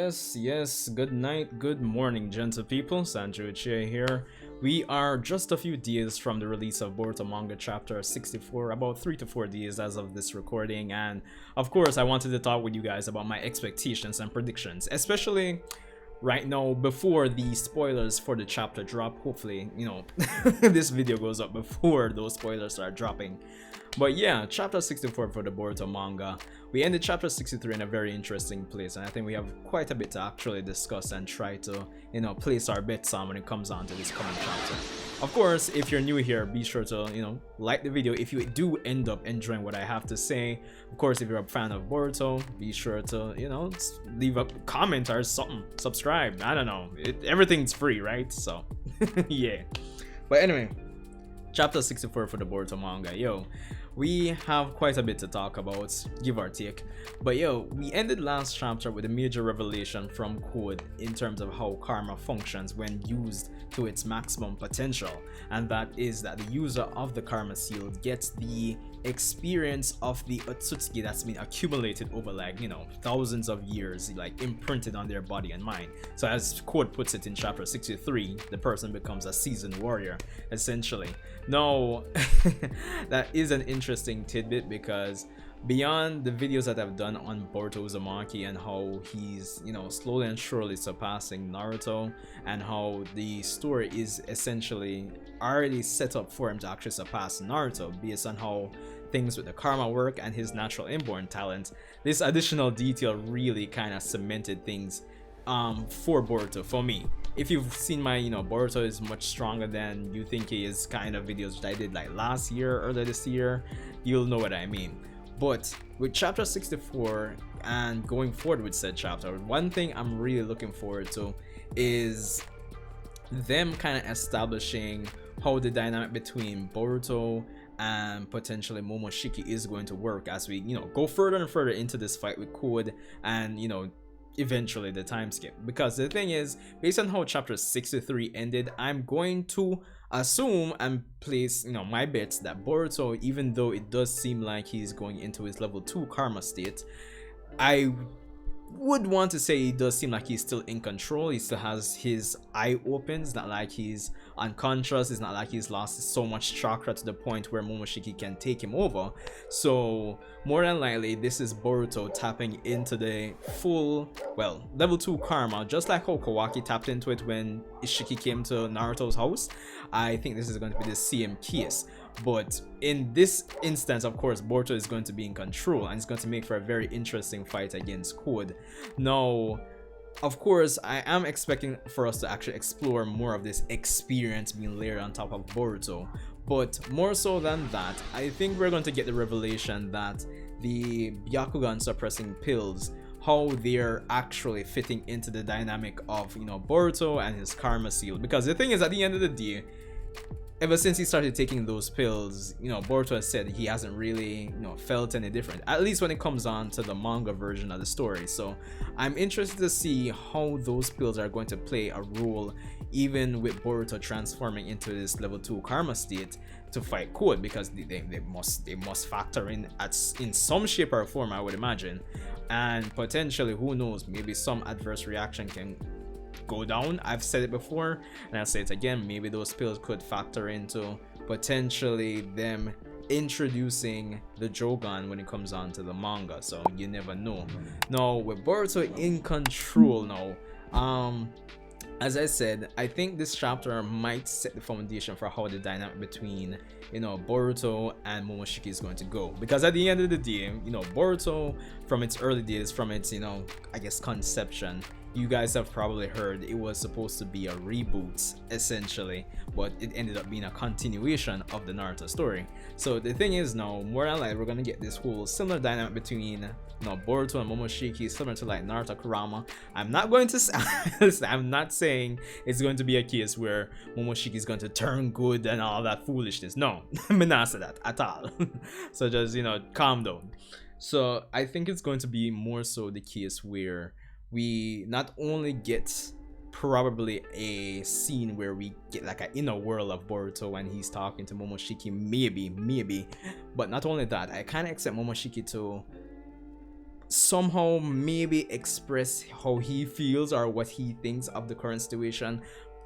Yes, good night, good morning, gentle people. Sasuke Uchiha here. We are just a few days from the release of Boruto Manga Chapter 64, about 3 to 4 days as of this recording, and of course I wanted to talk with you guys about my expectations and predictions, especially right now before the spoilers for the chapter drop. Hopefully, this video goes up before those spoilers start dropping. But yeah, chapter 64 for the Boruto manga. We ended chapter 63 in a very interesting place, and I think we have quite a bit to actually discuss and try to, place our bets on when it comes on to this coming chapter. Of course, if you're new here, be sure to, like the video if you do end up enjoying what I have to say. Of course, if you're a fan of Boruto, be sure to, leave a comment or something. Subscribe. I don't know. Everything's free, right? So, yeah. But anyway, chapter 64 for the Boruto manga. Yo, we have quite a bit to talk about, give or take. But yo, we ended last chapter with a major revelation from Code in terms of how karma functions when used to its maximum potential, and that is that the user of the karma seal gets the experience of the Otsutsuki that's been accumulated over thousands of years, imprinted on their body and mind. So as Code puts it in chapter 63, the person becomes a seasoned warrior essentially. Now that is an interesting tidbit, because beyond the videos that I've done on Boruto Uzumaki and how he's slowly and surely surpassing Naruto, and how the story is essentially already set up for him to actually surpass Naruto based on how things with the karma work and his natural inborn talent, this additional detail really kind of cemented things for Boruto for me. If you've seen my Boruto is much stronger than you think he is kind of videos that I did last year, earlier this year, you'll know what I mean. But with chapter 64 and going forward with said chapter, one thing I'm really looking forward to is them kind of establishing how the dynamic between Boruto and potentially Momoshiki is going to work as we go further and further into this fight with Code and eventually the time skip. Because the thing is, based on how chapter 63 ended, I'm going to assume and place my bets that Boruto, even though it does seem like he's going into his level 2 karma state, I would want to say it does seem like he's still in control. He still has his eye open. It's not like he's unconscious. It's not like he's lost so much chakra to the point where Momoshiki can take him over. So more than likely this is Boruto tapping into the full, level 2 karma, just like how Kawaki tapped into it when Ishiki came to Naruto's house. I think this is going to be the same case. But in this instance, of course, Boruto is going to be in control, and it's going to make for a very interesting fight against Code. Now, of course, I am expecting for us to actually explore more of this experience being layered on top of Boruto. But more so than that, I think we're going to get the revelation that the Byakugan suppressing pills, how they're actually fitting into the dynamic of Boruto and his karma seal. Because the thing is, at the end of the day, ever since he started taking those pills, Boruto has said he hasn't really, felt any different, at least when it comes on to the manga version of the story. So I'm interested to see how those pills are going to play a role, even with Boruto transforming into this level 2 karma state to fight Code, because they must factor in in some shape or form, I would imagine. And potentially, who knows, maybe some adverse reaction can go down. I've said it before and I'll say it again, maybe those pills could factor into potentially them introducing the Jogan when it comes on to the manga, so you never know. Now with Boruto in control now, as I said, I think this chapter might set the foundation for how the dynamic between Boruto and Momoshiki is going to go. Because at the end of the day, Boruto, from its early days, from its I guess conception, you guys have probably heard it was supposed to be a reboot essentially, but it ended up being a continuation of the Naruto story. So the thing is, now more than likely we're gonna get this whole similar dynamic between Boruto and Momoshiki, similar to Naruto Kurama. I'm not going to I'm not saying it's going to be a case where Momoshiki is going to turn good and all that foolishness. No, I'm not saying that at all. So just calm down. So I think it's going to be more so the case where we not only get probably a scene where we get an inner world of Boruto when he's talking to Momoshiki, maybe, but not only that, I kind of expect Momoshiki to somehow maybe express how he feels or what he thinks of the current situation.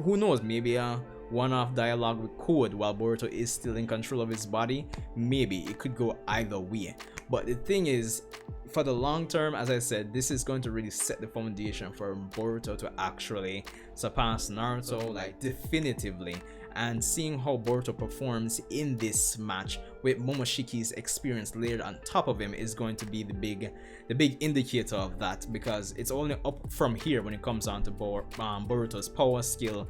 Who knows, maybe a one-off dialogue with Code while Boruto is still in control of his body. Maybe it could go either way. But the thing is, for the long term, as I said, this is going to really set the foundation for Boruto to actually surpass Naruto, like, definitively. And seeing how Boruto performs in this match with Momoshiki's experience layered on top of him is going to be the big indicator of that, because it's only up from here when it comes down to Boruto's power, skill,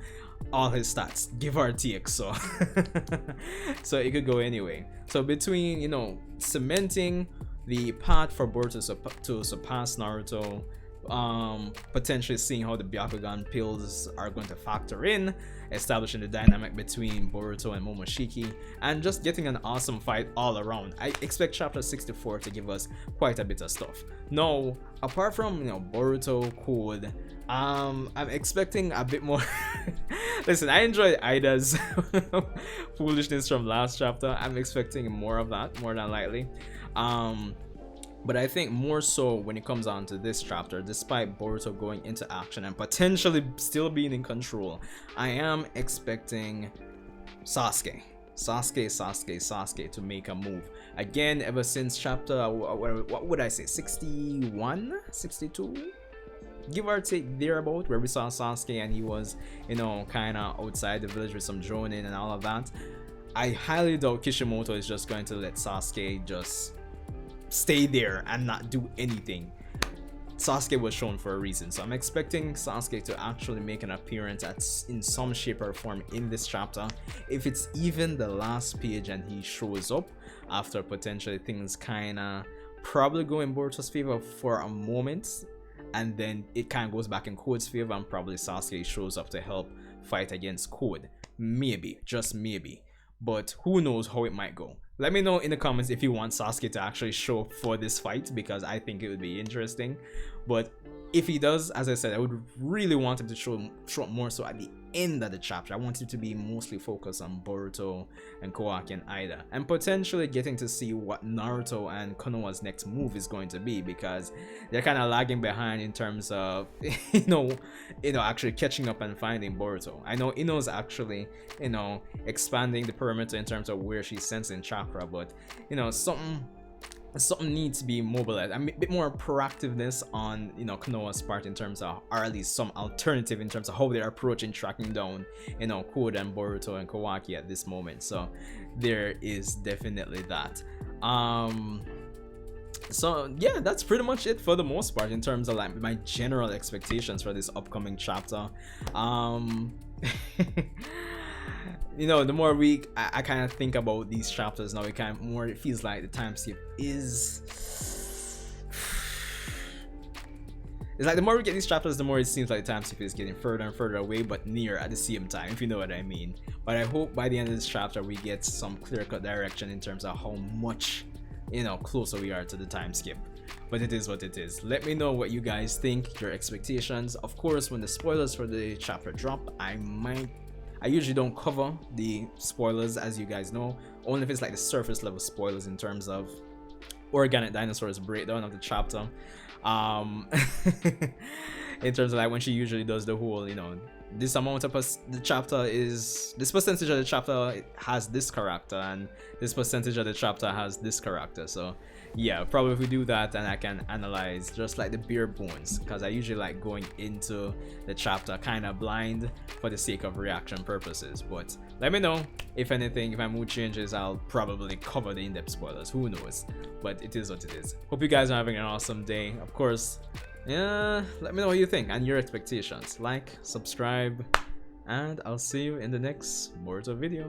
all his stats, give or take. So so it could go anyway. So between, you know, cementing the path for Boruto to surpass Naruto, potentially seeing how the Byakugan pills are going to factor in, establishing the dynamic between Boruto and Momoshiki, and just getting an awesome fight all around. I expect chapter 64 to give us quite a bit of stuff. Now, apart from, you know, Boruto, Code, I'm expecting a bit more. Listen, I enjoyed Ida's foolishness from last chapter. I'm expecting more of that, more than likely. But I think more so when it comes on to this chapter, despite Boruto going into action and potentially still being in control, I am expecting Sasuke to make a move. Again, ever since chapter, what would I say, 61, 62? Give or take thereabout, where we saw Sasuke and he was, you know, kind of outside the village with some Jonin and all of that. I highly doubt Kishimoto is just going to let Sasuke just stay there and not do anything. Sasuke was shown for a reason, so I'm expecting Sasuke to actually make an appearance in some shape or form in this chapter. If it's even the last page and he shows up after potentially things kind of probably go in Boruto's favor for a moment, and then it kind of goes back in Code's favor, and probably Sasuke shows up to help fight against Code. Maybe, just maybe. But who knows how it might go. Let me know in the comments if you want Sasuke to actually show up for this fight, because I think it would be interesting. But if he does, as I said, I would really want him to show up more so at the end of the chapter. I want it to be mostly focused on Boruto and Kawaki and Ida, and potentially getting to see what Naruto and Konoha's next move is going to be, because they're kind of lagging behind in terms of you know actually catching up and finding Boruto. I know Ino's actually, you know, expanding the perimeter in terms of where she's sensing chakra, but you know, something needs to be mobilized. A bit more proactiveness on, you know, Konoha's part in terms of, or at least some alternative in terms of how they're approaching tracking down, you know, Code and Boruto and Kawaki at this moment. So there is definitely that. So yeah, that's pretty much it for the most part in terms of like my general expectations for this upcoming chapter. You know, the more I kind of think about these chapters now, it feels like the time skip is, it's like the more we get these chapters, the more it seems like the time skip is getting further and further away, but near at the same time, if you know what I mean. But I hope by the end of this chapter we get some clear-cut direction in terms of how much, you know, closer we are to the time skip. But it is what it is. Let me know what you guys think, your expectations. Of course, when the spoilers for the chapter drop, I usually don't cover the spoilers, as you guys know, only if it's like the surface level spoilers in terms of Organic Dinosaur's breakdown of the chapter. In terms of like when she usually does the whole, you know, this amount of the chapter is, this percentage of the chapter has this character, and this percentage of the chapter has this character. So yeah, probably if we do that, then I can analyze just like the bare bones, because I usually like going into the chapter kind of blind for the sake of reaction purposes. But let me know if anything, if my mood changes, I'll probably cover the in-depth spoilers, who knows. But it is what it is. Hope you guys are having an awesome day. Of course, yeah, let me know what you think and your expectations. Like, subscribe, and I'll see you in the next Boruto video.